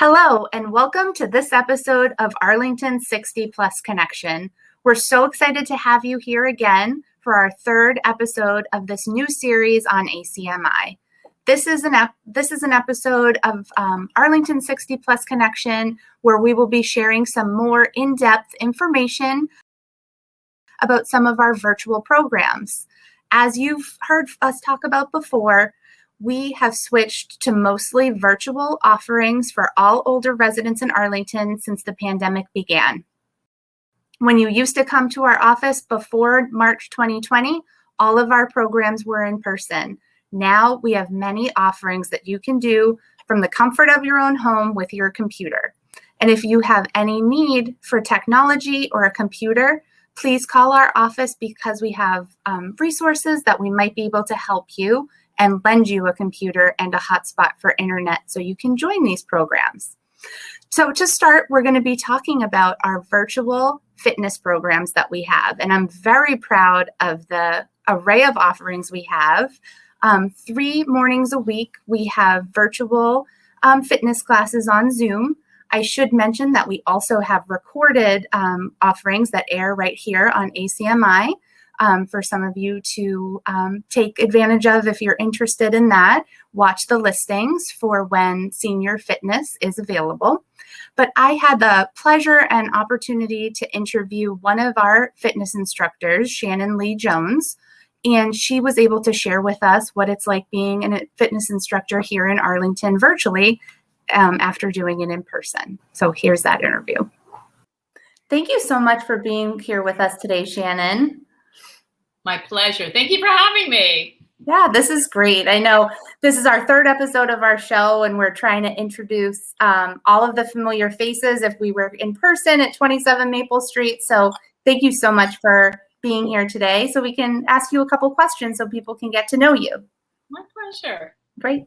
Hello, and welcome to this episode of Arlington 60 Plus Connection. We're so excited to have you here again for our third episode of this new series on ACMi. This is an episode of Arlington 60 Plus Connection where we will be sharing some more in-depth information about some of our virtual programs. As you've heard us talk about before, we have switched to mostly virtual offerings for all older residents in Arlington since the pandemic began. When you used to come to our office before March 2020, all of our programs were in person. Now we have many offerings that you can do from the comfort of your own home with your computer. And if you have any need for technology or a computer, please call our office because we have resources that we might be able to help you and lend you a computer and a hotspot for internet so you can join these programs. So to start, we're going to be talking about our virtual fitness programs that we have. And I'm very proud of the array of offerings we have. 3 mornings a week, we have virtual fitness classes on Zoom. I should mention that we also have recorded offerings that air right here on ACMi. For some of you to take advantage of if you're interested in that. Watch the listings for when senior fitness is available. But I had the pleasure and opportunity to interview one of our fitness instructors, Shannon Lee Jones, and she was able to share with us what it's like being a fitness instructor here in Arlington virtually after doing it in person. So here's that interview. Thank you so much for being here with us today, Shannon. My pleasure. Thank you for having me. Yeah, this is great. I know this is our third episode of our show, and we're trying to introduce all of the familiar faces if we were in person at 27 Maple Street. So thank you so much for being here today so we can ask you a couple questions so people can get to know you. My pleasure. Great.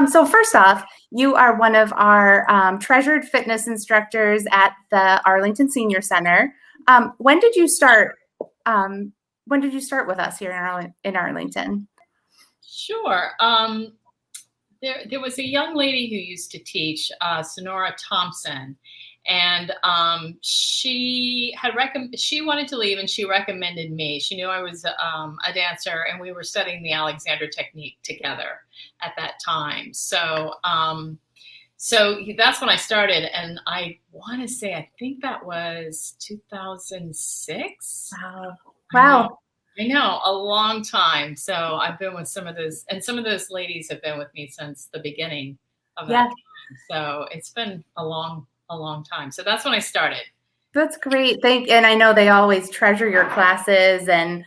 So first off, you are one of our treasured fitness instructors at the Arlington Senior Center. When did you start with us here in Arlington? Sure. There was a young lady who used to teach, Sonora Thompson, and she wanted to leave, and she recommended me. She knew I was a dancer, and we were studying the Alexander technique together at that time. So that's when I started, and I want to say I think that was 2006. Wow. I know, a long time. So I've been with some of those, and some of those ladies have been with me since the beginning of that time. So it's been a long time. So that's when I started. That's great. And I know they always treasure your classes, and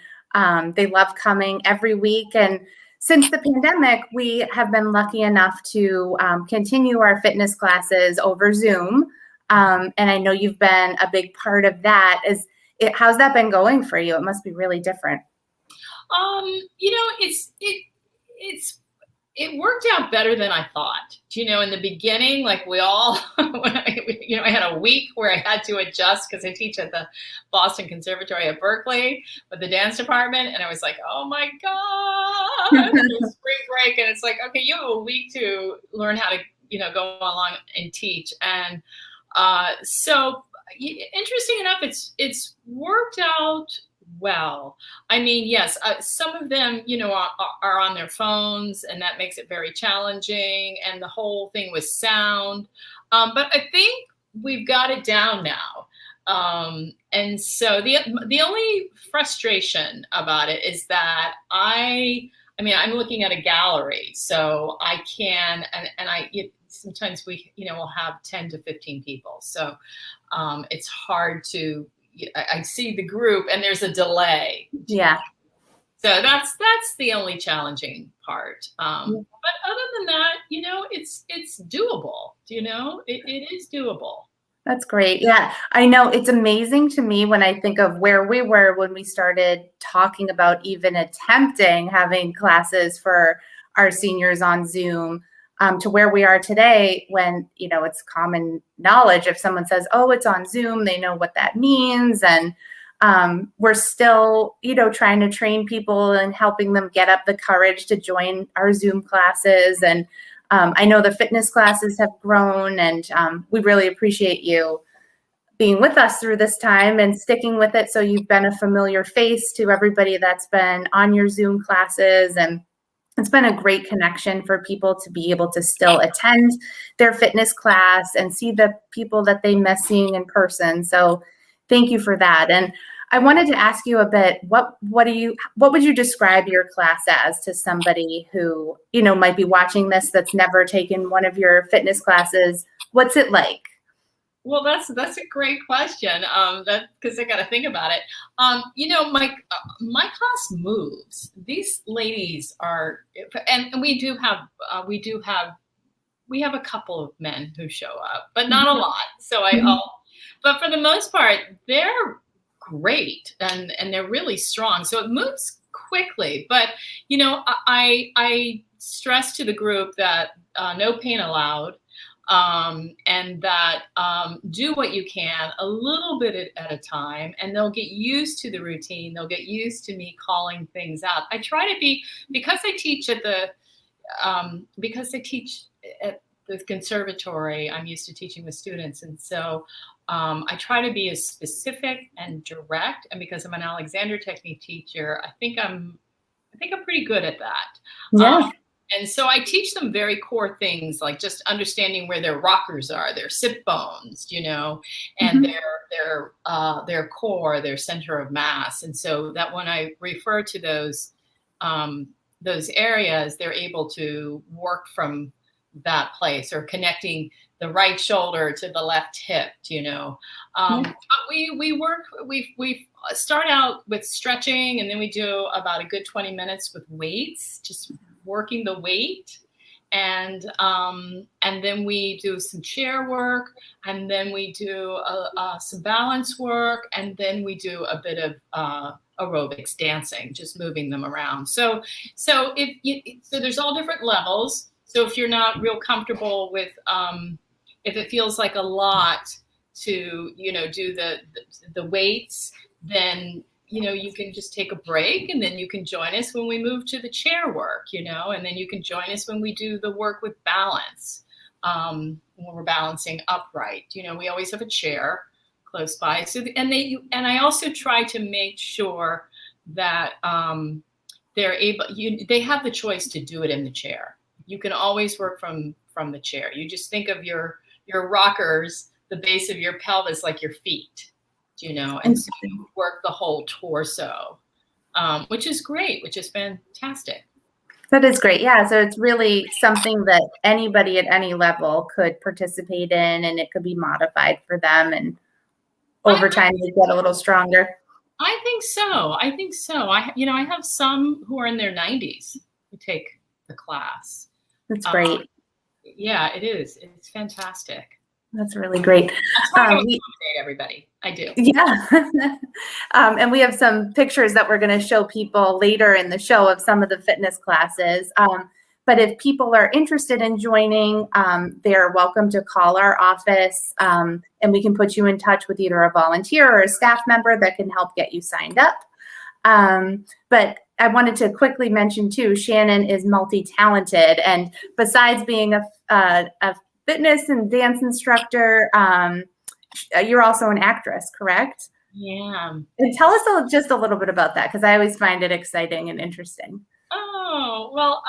they love coming every week. And since the pandemic, we have been lucky enough to continue our fitness classes over Zoom. And I know you've been a big part of that. How's that been going for you? It must be really different. It worked out better than I thought. In the beginning, like we all, I had a week where I had to adjust because I teach at the Boston Conservatory at Berkeley with the dance department. And I was like, oh my God, it's spring break. And it's like, okay, you have a week to learn how to, go along and teach. And so interesting enough, it's worked out well. I mean, yes, some of them, are on their phones, and that makes it very challenging. And the whole thing with sound, but I think we've got it down now. And so the only frustration about it is that I'm looking at a gallery, so I can, sometimes we, will have 10 to 15 people. So it's hard to, I see the group and there's a delay. Yeah. So that's the only challenging part. But other than that, it's doable. It is doable. That's great. Yeah, I know it's amazing to me when I think of where we were when we started talking about even attempting having classes for our seniors on Zoom. To where we are today when, it's common knowledge. If someone says, oh, it's on Zoom, they know what that means. And we're still, trying to train people and helping them get up the courage to join our Zoom classes. And I know the fitness classes have grown, and we really appreciate you being with us through this time and sticking with it. So you've been a familiar face to everybody that's been on your Zoom classes, and it's been a great connection for people to be able to still attend their fitness class and see the people that they miss seeing in person. So thank you for that. And I wanted to ask you a bit, what would you describe your class as to somebody who, might be watching this that's never taken one of your fitness classes? What's it like? Well, that's a great question. Because I got to think about it. My class moves. These ladies are, and we have a couple of men who show up, but not a lot. So but for the most part, they're great and they're really strong. So it moves quickly. But I stress to the group that no pain allowed. And that do what you can a little bit at a time, and they'll get used to the routine. They'll get used to me calling things out. I try to be, because I teach at the conservatory, I'm used to teaching with students. And so I try to be as specific and direct. And because I'm an Alexander technique teacher, I think I'm pretty good at that. Yeah. And so I teach them very core things, like just understanding where their rockers are, their sit bones, and their core, their center of mass. And so that when I refer to those areas, they're able to work from that place, or connecting the right shoulder to the left hip, But we start out with stretching, and then we do about a good 20 minutes with weights, just working the weight, and then we do some chair work, and then we do some balance work, and then we do a bit of aerobics, dancing, just moving them around. So there's all different levels. So if you're not real comfortable with, if it feels like a lot to do the weights, then you can just take a break, and then you can join us when we move to the chair work, and then you can join us when we do the work with balance, when we're balancing upright. We always have a chair close by. So, and I also try to make sure that they have the choice to do it in the chair. You can always work from the chair. You just think of your rockers, the base of your pelvis, like your feet. And so you work the whole torso, which is great, which is fantastic. That is great. Yeah. So it's really something that anybody at any level could participate in, and it could be modified for them. And over time, they get a little stronger. I think so. I have some who are in their 90s who take the class. That's great. Yeah, it is. It's fantastic. That's really great. Everybody. I do. Yeah. And we have some pictures that we're going to show people later in the show of some of the fitness classes. But if people are interested in joining, they're welcome to call our office, and we can put you in touch with either a volunteer or a staff member that can help get you signed up. But I wanted to quickly mention too, Shannon is multi-talented, and besides being a fitness and dance instructor, you're also an actress, correct? Yeah. And tell us just a little bit about that, because I always find it exciting and interesting. Oh, well,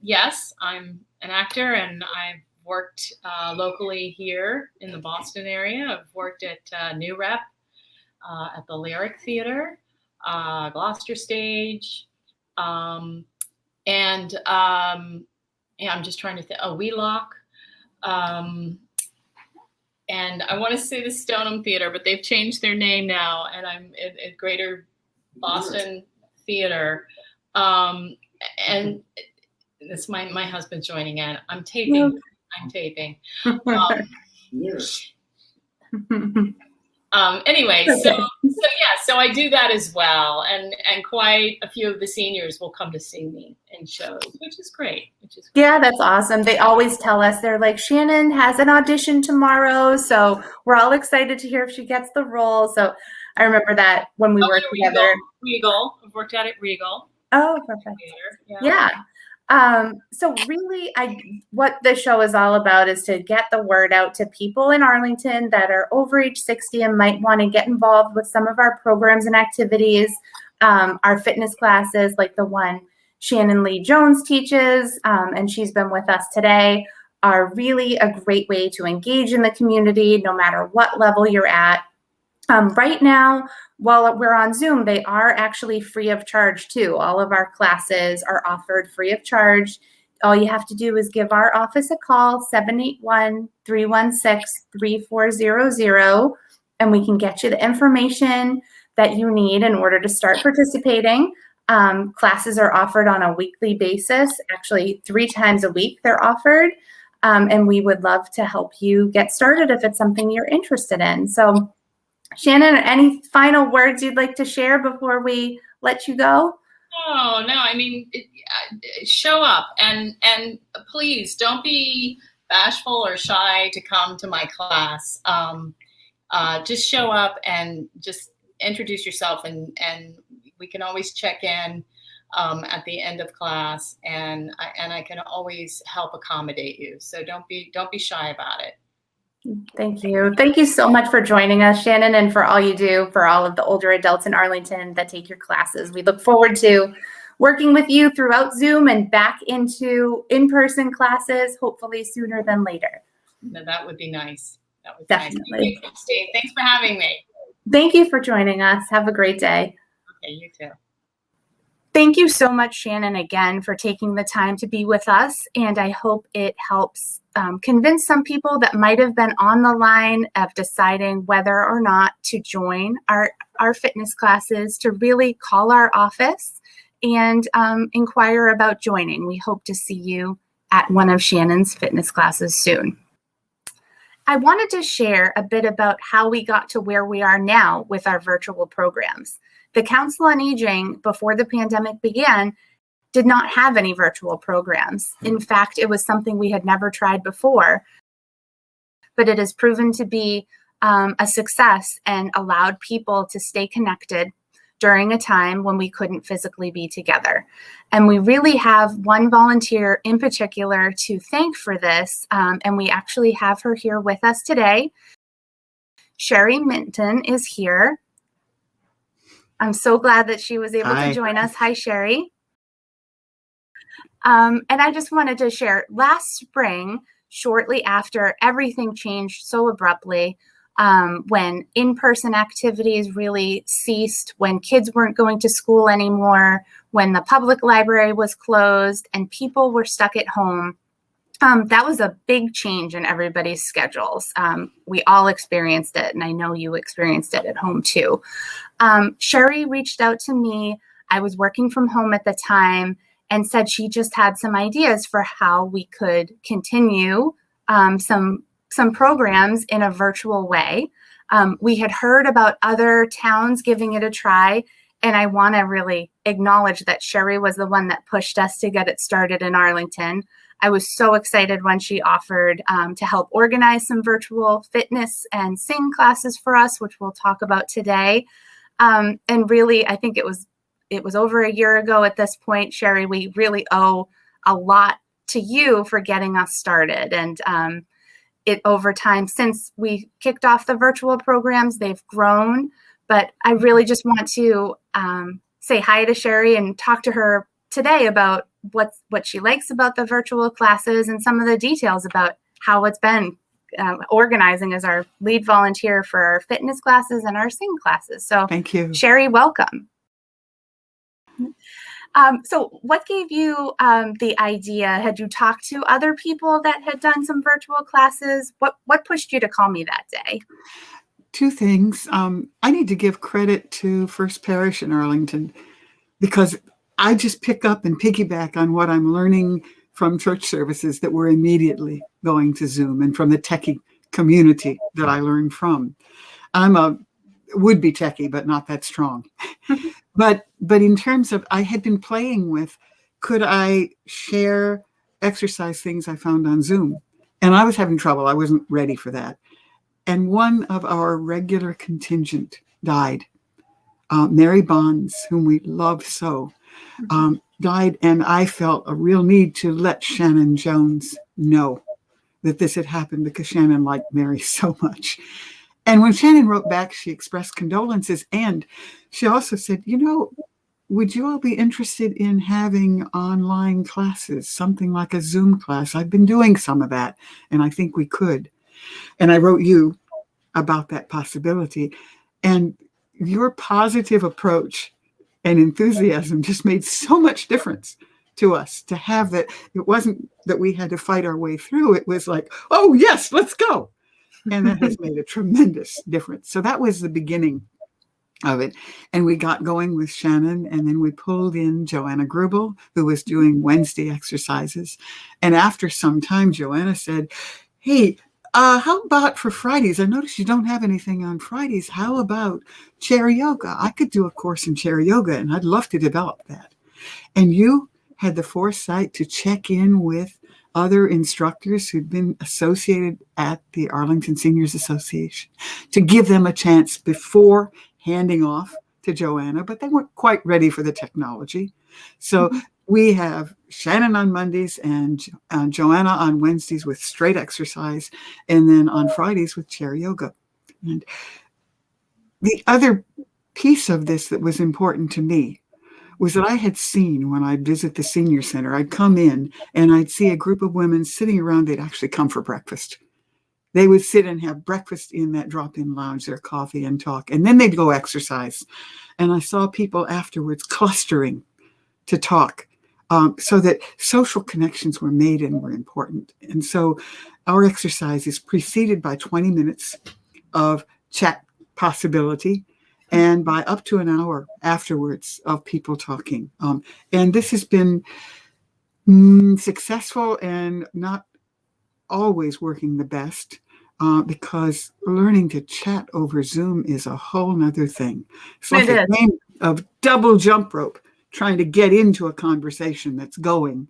yes, I'm an actor, and I've worked locally here in the Boston area. I've worked at New Rep, at the Lyric Theater, Gloucester Stage, and I'm just trying to think. Wheelock. And I want to say the Stoneham Theater, but they've changed their name now, and I'm at Greater Boston Theater. And it's my husband joining in. I'm taping. Anyway, so I do that as well, and quite a few of the seniors will come to see me in shows, which is great. Yeah, that's awesome. They always tell us, they're like, Shannon has an audition tomorrow, so we're all excited to hear if she gets the role. So I remember that when we worked together. Regal. I've worked out at Regal. Oh, perfect. Yeah. So really, what this show is all about is to get the word out to people in Arlington that are over age 60 and might want to get involved with some of our programs and activities. Our fitness classes, like the one Shannon Lee Jones teaches, and she's been with us today, are really a great way to engage in the community, no matter what level you're at. Right now, while we're on Zoom, they are actually free of charge too. All of our classes are offered free of charge. All you have to do is give our office a call, 781-316-3400, and we can get you the information that you need in order to start participating. Classes are offered on a weekly basis, actually 3 times a week they're offered. And we would love to help you get started if it's something you're interested in. So Shannon, any final words you'd like to share before we let you go? Oh, no, I mean, show up and please don't be bashful or shy to come to my class. Just show up and just introduce yourself, and we can always check in at the end of class, and I can always help accommodate you. So don't be shy about it. Thank you. Thank you so much for joining us, Shannon, and for all you do for all of the older adults in Arlington that take your classes. We look forward to working with you throughout Zoom and back into in-person classes, hopefully sooner than later. No, that would be nice. That would be Definitely. Nice. Thank you, Christine. Thanks for having me. Thank you for joining us. Have a great day. Okay, you too. Thank you so much, Shannon, again, for taking the time to be with us. And I hope it helps convince some people that might have been on the line of deciding whether or not to join our fitness classes to really call our office and inquire about joining. We hope to see you at one of Shannon's fitness classes soon. I wanted to share a bit about how we got to where we are now with our virtual programs. The Council on Aging, before the pandemic began, did not have any virtual programs. In fact, it was something we had never tried before, but it has proven to be a success and allowed people to stay connected during a time when we couldn't physically be together. And we really have one volunteer in particular to thank for this, and we actually have her here with us today. Sherry Minton is here. I'm so glad that she was able to join us. Hi, Sherry. And I just wanted to share, last spring, shortly after everything changed so abruptly, when in-person activities really ceased, when kids weren't going to school anymore, when the public library was closed and people were stuck at home, that was a big change in everybody's schedules. We all experienced it, and I know you experienced it at home too. Sherry reached out to me. I was working from home at the time and said she just had some ideas for how we could continue some programs in a virtual way. We had heard about other towns giving it a try, and I want to really acknowledge that Sherry was the one that pushed us to get it started in Arlington. I was so excited when she offered to help organize some virtual fitness and sing classes for us, which we'll talk about today. And really, I think it was over a year ago at this point, Sherry. We really owe a lot to you for getting us started. And it over time, since we kicked off the virtual programs, they've grown. But I really just want to say hi to Sherry and talk to her today about what she likes about the virtual classes and some of the details about how it's been organizing as our lead volunteer for our fitness classes and our sing classes. So thank you. Sherry, welcome. So what gave you the idea? Had you talked to other people that had done some virtual classes? What pushed you to call me that day? Two things. I need to give credit to First Parish in Arlington, because I just pick up and piggyback on what I'm learning from church services that were immediately going to Zoom, and from the techie community that I learned from. I'm a would-be techie, but not that strong. But in terms of, I had been playing with, could I share exercise things I found on Zoom? And I was having trouble. I wasn't ready for that. And one of our regular contingent died, Mary Bonds, whom we love so. died, and I felt a real need to let Shannon Jones know that this had happened because Shannon liked Mary so much. And when Shannon wrote back, she expressed condolences, and she also said, would you all be interested in having online classes, something like a Zoom class? I've been doing some of that, and I think we could. And I wrote you about that possibility. And your positive approach and enthusiasm just made so much difference to us to have that. It wasn't that we had to fight our way through. It was like, oh, yes, let's go. And that has made a tremendous difference. So that was the beginning of it. And we got going with Shannon, and then we pulled in Joanna Grubel, who was doing Wednesday exercises. And after some time, Joanna said, hey, how about for Fridays? I noticed you don't have anything on Fridays. How about chair yoga? I could do a course in chair yoga, and I'd love to develop that. And you had the foresight to check in with other instructors who'd been associated at the Arlington Seniors Association to give them a chance before handing off to Joanna, but they weren't quite ready for the technology. So we have Shannon on Mondays and Joanna on Wednesdays with straight exercise, and then on Fridays with chair yoga. And the other piece of this that was important to me was that I had seen when I'd visit the senior center, I'd come in and I'd see a group of women sitting around. They'd actually come for breakfast. They would sit and have breakfast in that drop-in lounge, their coffee and talk, and then they'd go exercise. And I saw people afterwards clustering to talk, so that social connections were made and were important. And so our exercise is preceded by 20 minutes of chat possibility, and by up to an hour afterwards of people talking. And this has been successful and not always working the best, because learning to chat over Zoom is a whole nother thing. It's like a game of double jump rope, trying to get into a conversation that's going.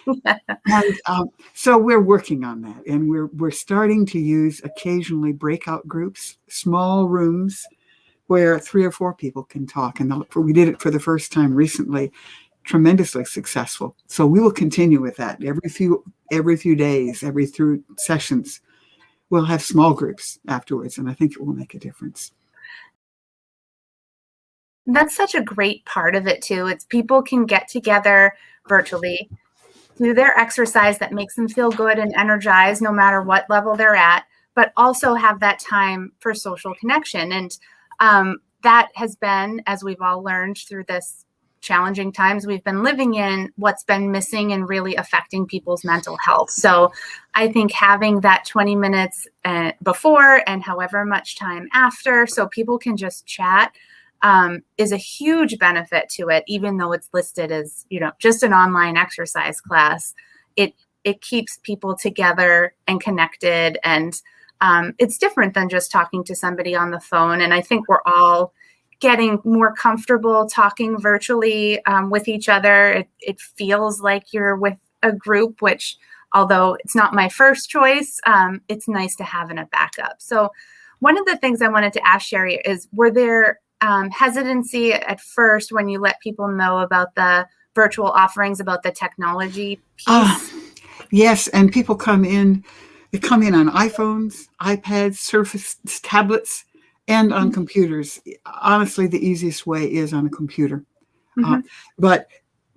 And so we're working on that, and we're starting to use occasionally breakout groups, small rooms where 3 or 4 people can talk. And we did it for the first time recently, tremendously successful. So we will continue with that. Every few days, every 3 sessions, we'll have small groups afterwards, and I think it will make a difference. That's such a great part of it too. It's people can get together virtually, do their exercise that makes them feel good and energized no matter what level they're at, but also have that time for social connection. And that has been, as we've all learned through this challenging times we've been living in, what's been missing and really affecting people's mental health. So I think having that 20 minutes before and however much time after, so people can just chat, is a huge benefit to it, even though it's listed as, just an online exercise class. It keeps people together and connected, and it's different than just talking to somebody on the phone. And I think we're all getting more comfortable talking virtually with each other. It feels like you're with a group, which, although it's not my first choice, it's nice to have in a backup. So one of the things I wanted to ask Sherry is, were there hesitancy at first when you let people know about the virtual offerings, about the technology piece? Yes, and people come in on iPhones, iPads, Surface tablets, and on computers. Honestly, the easiest way is on a computer. But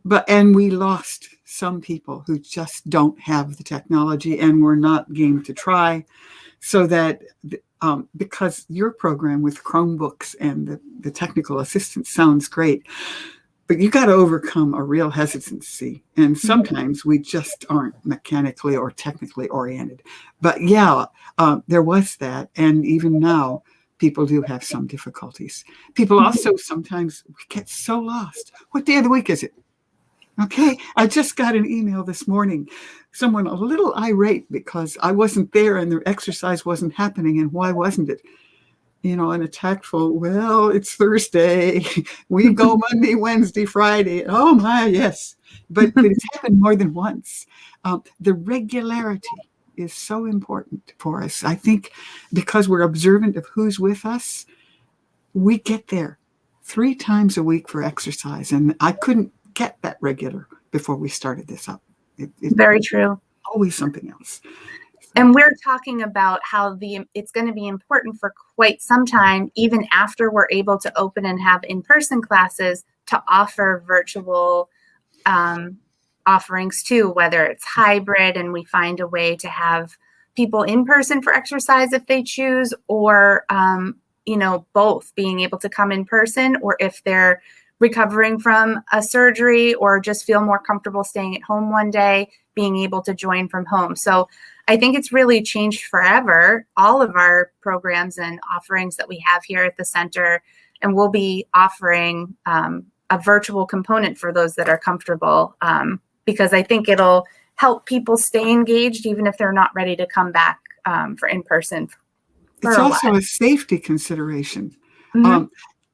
we lost some people who just don't have the technology and were not game to try. So that because your program with Chromebooks and the technical assistance sounds great, but you got to overcome a real hesitancy. And sometimes we just aren't mechanically or technically oriented. But there was that. And even now, people do have some difficulties. People also sometimes get so lost. What day of the week is it? Okay, I just got an email this morning, someone a little irate because I wasn't there and their exercise wasn't happening, and why wasn't it? And a tactful, well, it's Thursday. We go Monday, Wednesday, Friday. Oh my, yes. But it's happened more than once. The regularity is so important for us. I think because we're observant of who's with us, we get there 3 times a week for exercise. And I couldn't get that regular before we started this up. Very true. Always something else. And we're talking about how it's going to be important for quite some time, even after we're able to open and have in-person classes, to offer virtual offerings too, whether it's hybrid and we find a way to have people in person for exercise if they choose, or both, being able to come in person, or if they're recovering from a surgery or just feel more comfortable staying at home one day, being able to join from home. So I think it's really changed forever, all of our programs and offerings that we have here at the center. And we'll be offering a virtual component for those that are comfortable, because I think it'll help people stay engaged even if they're not ready to come back for in-person. It's also a safety consideration. Mm-hmm.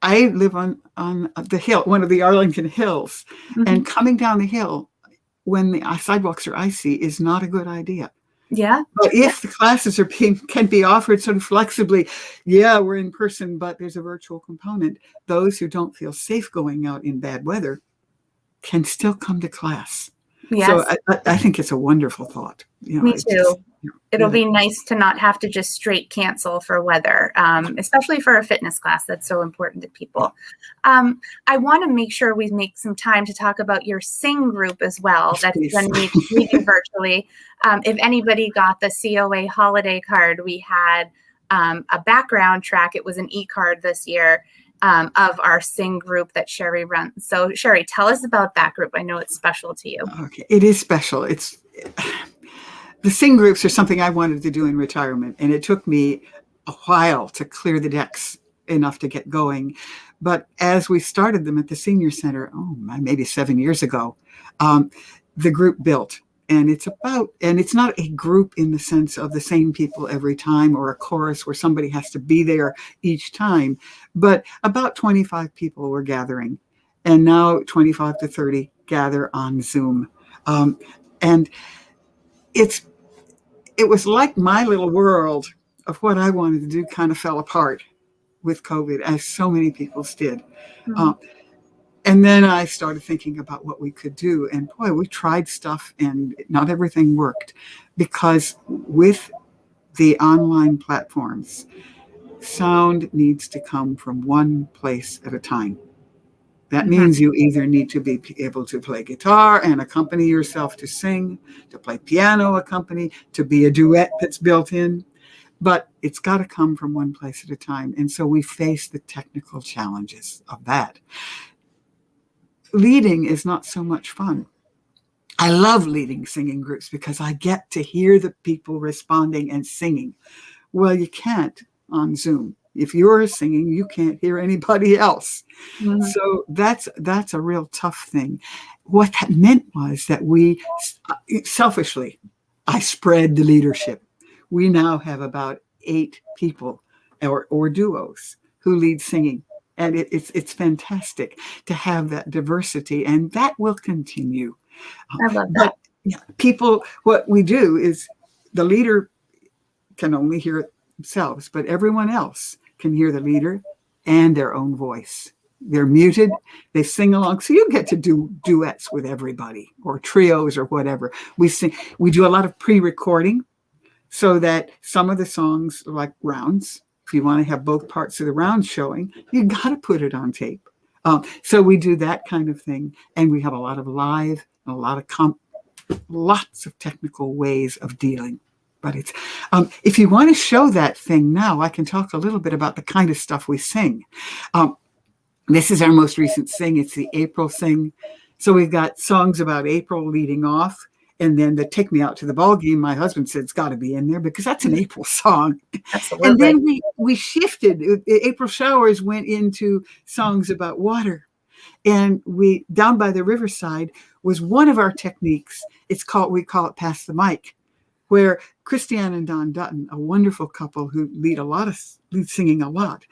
I live on the hill, one of the Arlington hills, Mm-hmm. and coming down the hill when the sidewalks are icy is not a good idea. Yeah. But if the classes can be offered sort of flexibly, we're in person, but there's a virtual component. Those who don't feel safe going out in bad weather can still come to class. Yes. So I think it's a wonderful thought. Me too. It'll be nice to not have to just straight cancel for weather, especially for a fitness class that's so important to people. I want to make sure we make some time to talk about your Sing group as well. That's going to be meeting virtually. If anybody got the COA holiday card, we had a background track. It was an e-card this year of our Sing group that Sherry runs. So Sherry, tell us about that group. I know it's special to you. Okay, it is special. The Sing groups are something I wanted to do in retirement, and it took me a while to clear the decks enough to get going. But as we started them at the senior center, maybe 7 years ago, the group built. And it's not a group in the sense of the same people every time, or a chorus where somebody has to be there each time, but about 25 people were gathering, and now 25 to 30 gather on Zoom. And it was like my little world of what I wanted to do kind of fell apart with COVID, as so many people's did. Mm-hmm. And then I started thinking about what we could do. And boy, we tried stuff and not everything worked, because with the online platforms, sound needs to come from one place at a time. That means you either need to be able to play guitar and accompany yourself to sing, to play piano, accompany, to be a duet that's built in, but it's got to come from one place at a time. And so we face the technical challenges of that. Leading is not so much fun. I love leading singing groups because I get to hear the people responding and singing. Well, you can't on Zoom. If you're singing, you can't hear anybody else. Mm-hmm. So that's a real tough thing. What that meant was that we, selfishly, I spread the leadership. We now have about 8 people or duos who lead singing. And it's fantastic to have that diversity, and that will continue. I love that. But people, what we do is the leader can only hear it themselves, but everyone else can hear the leader and their own voice. They're muted, they sing along. So you get to do duets with everybody, or trios or whatever. We do a lot of pre-recording so that some of the songs are like rounds. If you want to have both parts of the round showing, you got to put it on tape. So we do that kind of thing. And we have a lot of live, a lot of lots of technical ways of dealing. But it's if you want to show that thing now, I can talk a little bit about the kind of stuff we sing. This is our most recent sing. It's the April sing. So we've got songs about April leading off. And then the Take Me Out to the Ball Game, my husband said it's got to be in there because that's an April song. Absolutely. And then we shifted. April Showers went into songs about water. And we, Down by the Riverside, was one of our techniques. We call it Pass the Mic, where Christiane and Don Dutton, a wonderful couple who lead singing a lot,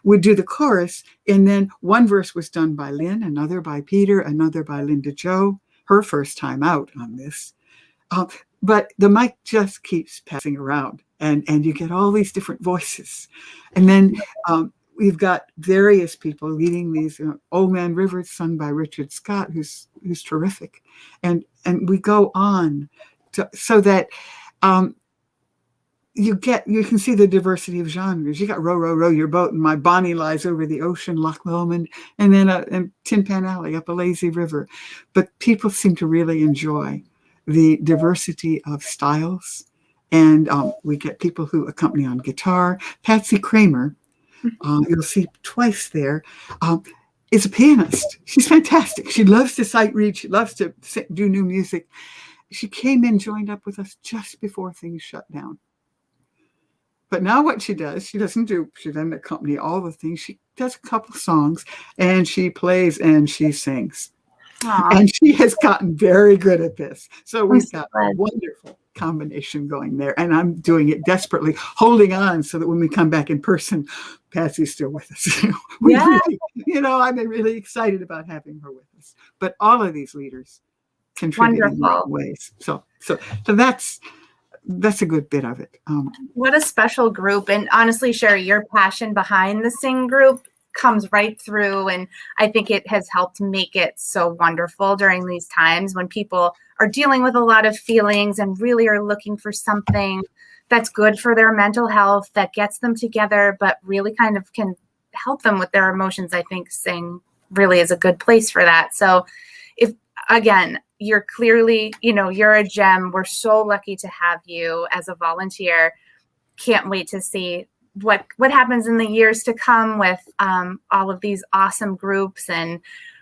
would do the chorus. And then one verse was done by Lynn, another by Peter, another by Linda Jo, her first time out on this. But the mic just keeps passing around, and you get all these different voices. And then we've got various people leading these. Old Man River, sung by Richard Scott, who's terrific, and we go on so that you can see the diversity of genres. You got Row, Row, Row Your Boat and My Bonnie Lies Over the Ocean, Loch Lomond, and then and Tin Pan Alley up a lazy river. But people seem to really enjoy the diversity of styles. And we get people who accompany on guitar. Patsy Kramer, you'll see twice there, is a pianist. She's fantastic. She loves to sight read. She loves to do new music. She came in, joined up with us just before things shut down. But now what she does, she doesn't accompany all the things. She does a couple songs, and she plays and she sings. Aww. And she has gotten very good at this. So we've got a wonderful combination going there. And I'm doing it desperately, holding on so that when we come back in person, Patsy's still with us. Really, I'm really excited about having her with us. But all of these leaders contribute in their own ways. So that's a good bit of it. What a special group. And honestly, Sherry, your passion behind the Sing group comes right through. And I think it has helped make it so wonderful during these times when people are dealing with a lot of feelings and really are looking for something that's good for their mental health, that gets them together, but really kind of can help them with their emotions. I think Sing really is a good place for that. So again, you're clearly, you're a gem. We're so lucky to have you as a volunteer. Can't wait to see what happens in the years to come with all of these awesome groups, and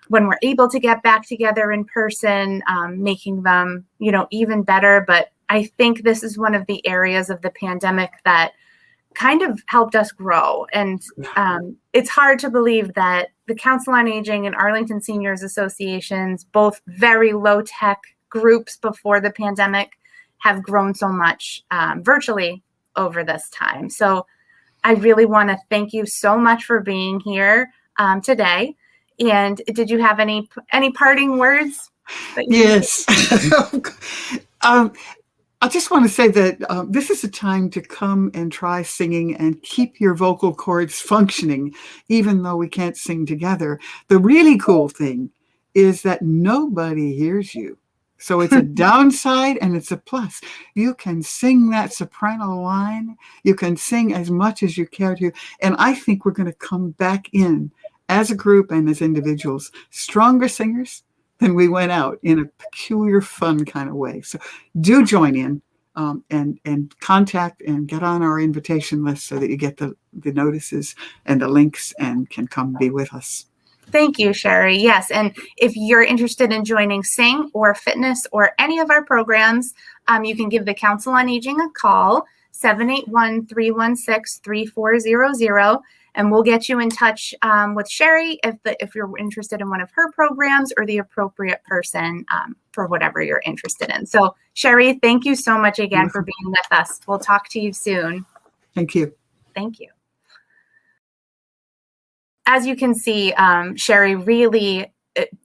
when we're able to get back together in person, making them, even better. But I think this is one of the areas of the pandemic that kind of helped us grow. And it's hard to believe that the Council on Aging and Arlington Seniors Associations, both very low-tech groups before the pandemic, have grown so much virtually over this time. So I really want to thank you so much for being here today. And did you have any parting words? Yes. I just want to say that this is a time to come and try singing and keep your vocal cords functioning, even though we can't sing together. The really cool thing is that nobody hears you. So it's a downside and it's a plus. You can sing that soprano line. You can sing as much as you care to. And I think we're going to come back in as a group and as individuals, stronger singers than we went out, in a peculiar, fun kind of way. So do join in and contact and get on our invitation list so that you get the notices and the links and can come be with us. Thank you, Sherry. Yes, and if you're interested in joining Sing or Fitness or any of our programs, you can give the Council on Aging a call, 781-316-3400, and we'll get you in touch with Sherry if you're interested in one of her programs or the appropriate person for whatever you're interested in. So, Sherry, thank you so much again for being with us. We'll talk to you soon. Thank you. Thank you. As you can see, Sherry really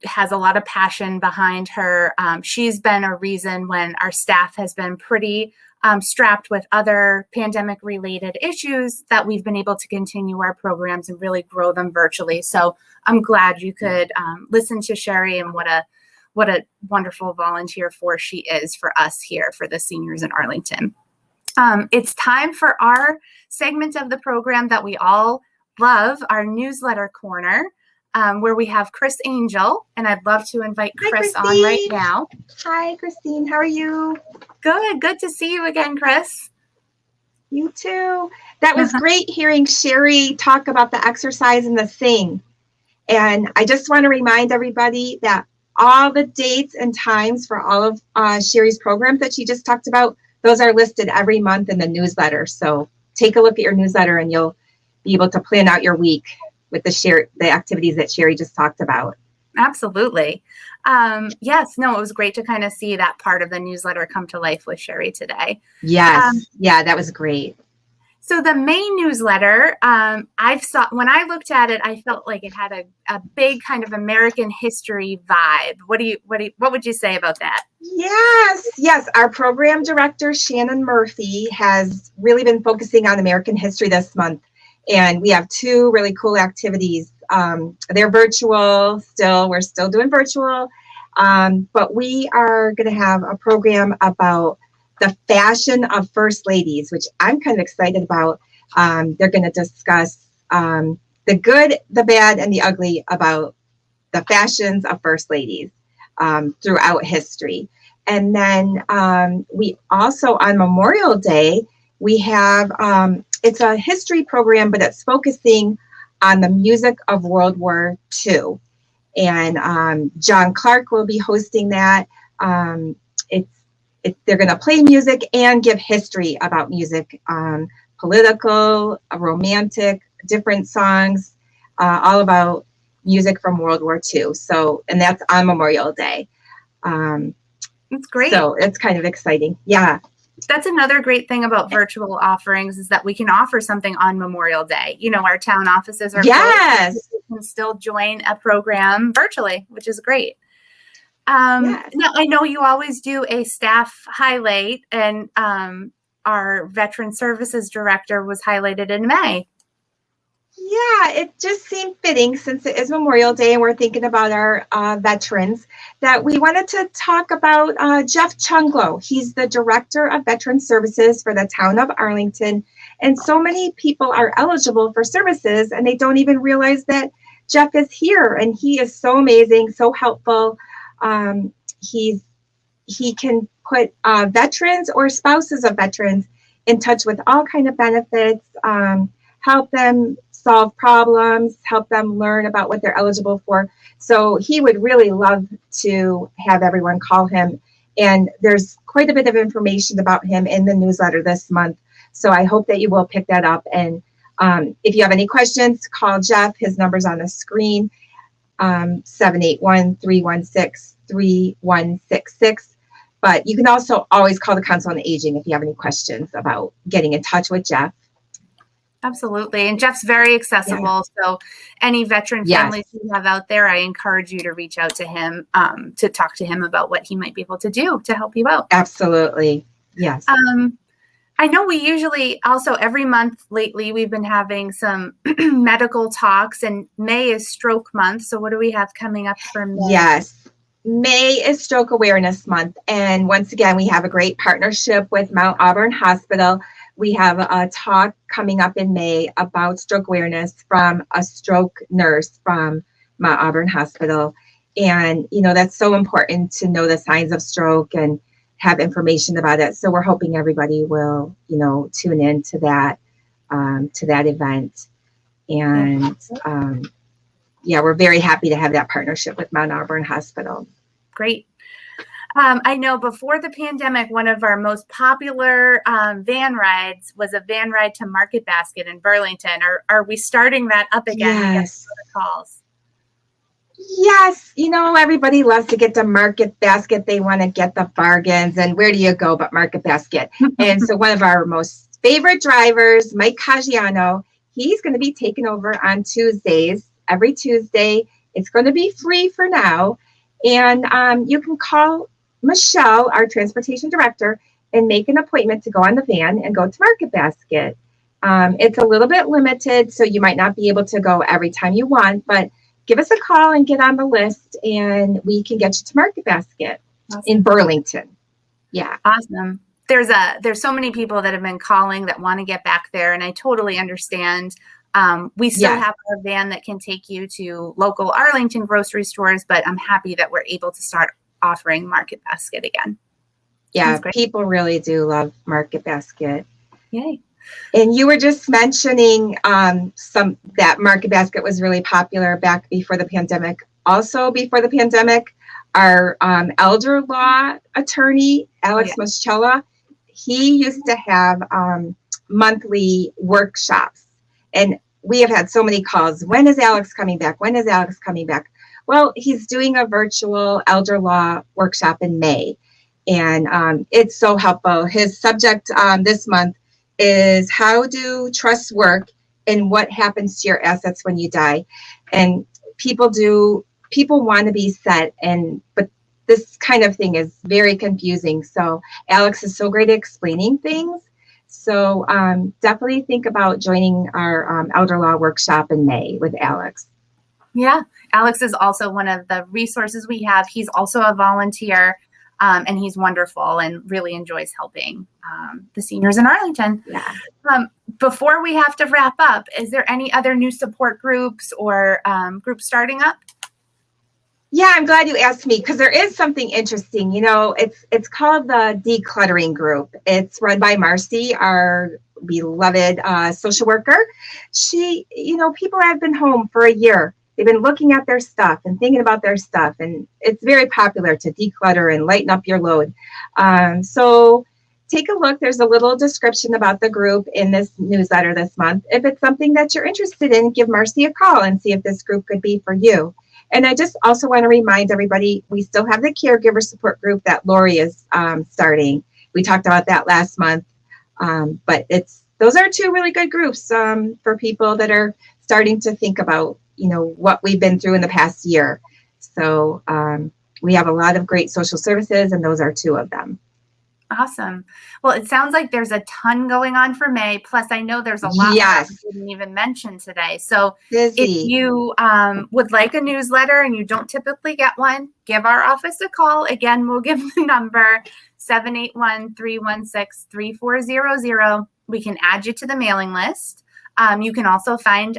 has a lot of passion behind her. She's been a reason when our staff has been pretty strapped with other pandemic-related issues that we've been able to continue our programs and really grow them virtually. So I'm glad you could listen to Sherry, and what a wonderful volunteer force she is for us here for the seniors in Arlington. It's time for our segment of the program that we all love, our newsletter corner, where we have Chris Angel, and I'd love to invite Chris on right now. Hi, Christine. How are you? Good to see you again, Chris. You too. That was great hearing Sherry talk about the exercise and the Sing. And I just want to remind everybody that all the dates and times for all of Sherry's programs that she just talked about, those are listed every month in the newsletter. So take a look at your newsletter and you'll be able to plan out your week with the activities that Sherry just talked about. Absolutely. Yes, no, it was great to kind of see that part of the newsletter come to life with Sherry today. Yes. Yeah, that was great. So the main newsletter, when I looked at it, I felt like it had a big kind of American history vibe. What would you say about that? Yes. Our program director, Shannon Murphy, has really been focusing on American history this month. And we have two really cool activities. They're virtual still. We're still doing virtual. But we are going to have a program about the fashion of first ladies, which I'm kind of excited about. They're going to discuss the good, the bad, and the ugly about the fashions of first ladies throughout history. And then we also, on Memorial Day, we have, it's a history program, but it's focusing on the music of World War II. And John Clark will be hosting that. They're going to play music and give history about music, political, romantic, different songs, all about music from World War II. So, and that's on Memorial Day. That's great. So it's kind of exciting. Yeah. That's another great thing about virtual offerings is that we can offer something on Memorial Day. You know, our town offices are yes. closed. You can still join a program virtually, which is great. Now, I know you always do a staff highlight, and our Veteran Services Director was highlighted in May. Yeah, it just seemed fitting since it is Memorial Day and we're thinking about our veterans that we wanted to talk about Jeff Chunglo. He's the Director of Veteran Services for the town of Arlington. And so many people are eligible for services and they don't even realize that Jeff is here. And he is so amazing, so helpful. He can put veterans or spouses of veterans in touch with all kind of benefits, help them solve problems, help them learn about what they're eligible for. So he would really love to have everyone call him. And there's quite a bit of information about him in the newsletter this month. So I hope that you will pick that up. And if you have any questions, call Jeff. His number's on the screen, 781-316-3166. But you can also always call the Council on Aging if you have any questions about getting in touch with Jeff. Absolutely. And Jeff's very accessible. Yeah. So any veteran families you have out there, I encourage you to reach out to him to talk to him about what he might be able to do to help you out. Absolutely. Yes. I know we usually also every month lately, we've been having some medical talks, and May is Stroke Month. So what do we have coming up for May? Yes. May is Stroke Awareness Month. And once again, we have a great partnership with Mount Auburn Hospital. We have a talk coming up in May about stroke awareness from a stroke nurse from Mount Auburn Hospital. And, you know, that's so important to know the signs of stroke and have information about it. So we're hoping everybody will, you know, tune in to that event. And we're very happy to have that partnership with Mount Auburn Hospital. Great. I know before the pandemic, one of our most popular van rides was a van ride to Market Basket in Burlington. Are we starting that up again? Yes. Calls? Yes. You know, everybody loves to get to Market Basket. They want to get the bargains. And where do you go but Market Basket? And so one of our most favorite drivers, Mike Caggiano, he's going to be taking over on Tuesdays. Every Tuesday. It's going to be free for now. And you can call Michelle, our transportation director, and make an appointment to go on the van and go to Market Basket. It's a little bit limited, so you might not be able to go every time you want, but give us a call and get on the list, and we can get you to Market Basket in Burlington. Yeah. Awesome. There's so many people that have been calling that want to get back there, and I totally understand. We still have a van that can take you to local Arlington grocery stores, but I'm happy that we're able to start offering Market Basket again. Yeah, people really do love Market Basket. Yay. And you were just mentioning that Market Basket was really popular back before the pandemic. Also before the pandemic, our elder law attorney, Alex Moschella, he used to have monthly workshops. And we have had so many calls. When is Alex coming back? When is Alex coming back? Well, he's doing a virtual elder law workshop in May. And it's so helpful. His subject this month is how do trusts work and what happens to your assets when you die. And people want to be set, but this kind of thing is very confusing. So Alex is so great at explaining things. So definitely think about joining our elder law workshop in May with Alex. Yeah, Alex is also one of the resources we have. He's also a volunteer, and he's wonderful and really enjoys helping the seniors in Arlington. Yeah. Before we have to wrap up, is there any other new support groups or groups starting up? Yeah, I'm glad you asked me because there is something interesting. You know, it's called the Decluttering Group. It's run by Marcy, our beloved social worker. She, you know, people have been home for a year. They've been looking at their stuff and thinking about their stuff, and it's very popular to declutter and lighten up your load. So take a look. There's a little description about the group in this newsletter this month. If it's something that you're interested in, give Marcy a call and see if this group could be for you. And I just also want to remind everybody, we still have the caregiver support group that Lori is starting. We talked about that last month, but those are two really good groups for people that are starting to think about, you know, what we've been through in the past year. So we have a lot of great social services, and those are two of them. Awesome. Well, it sounds like there's a ton going on for May. Plus, I know there's a lot Yes. more we didn't even mention today. So Busy. if you would like a newsletter and you don't typically get one, give our office a call. Again, we'll give the number 781-316-3400. We can add you to the mailing list. You can also find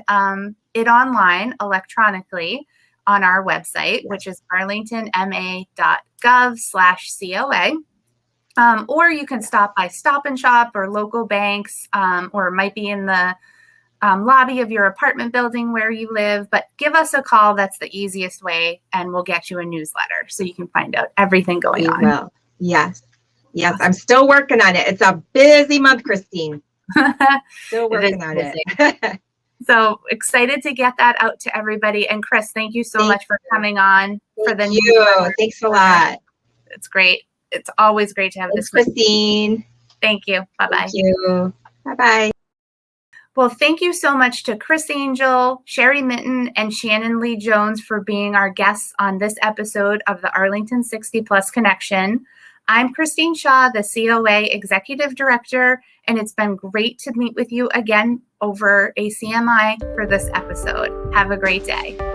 it online electronically on our website, which is arlingtonma.gov/COA. Or you can stop by Stop and Shop or local banks, or it might be in the lobby of your apartment building where you live. But give us a call. That's the easiest way, and we'll get you a newsletter so you can find out everything going on. Will. Yes. Yes. I'm still working on it. It's a busy month, Christine. Still working on it. So excited to get that out to everybody. And Chris, thank you so much for coming on for the newsletter. Thanks a lot. It's great. It's always great to have Thanks, this. Christine. Thank you. Bye-bye. Thank you. Bye-bye. Well, thank you so much to Chris Angel, Sherry Minton, and Shannon Lee Jones for being our guests on this episode of the Arlington 60 Plus Connection. I'm Christine Shaw, the COA Executive Director, and it's been great to meet with you again over ACMi for this episode. Have a great day.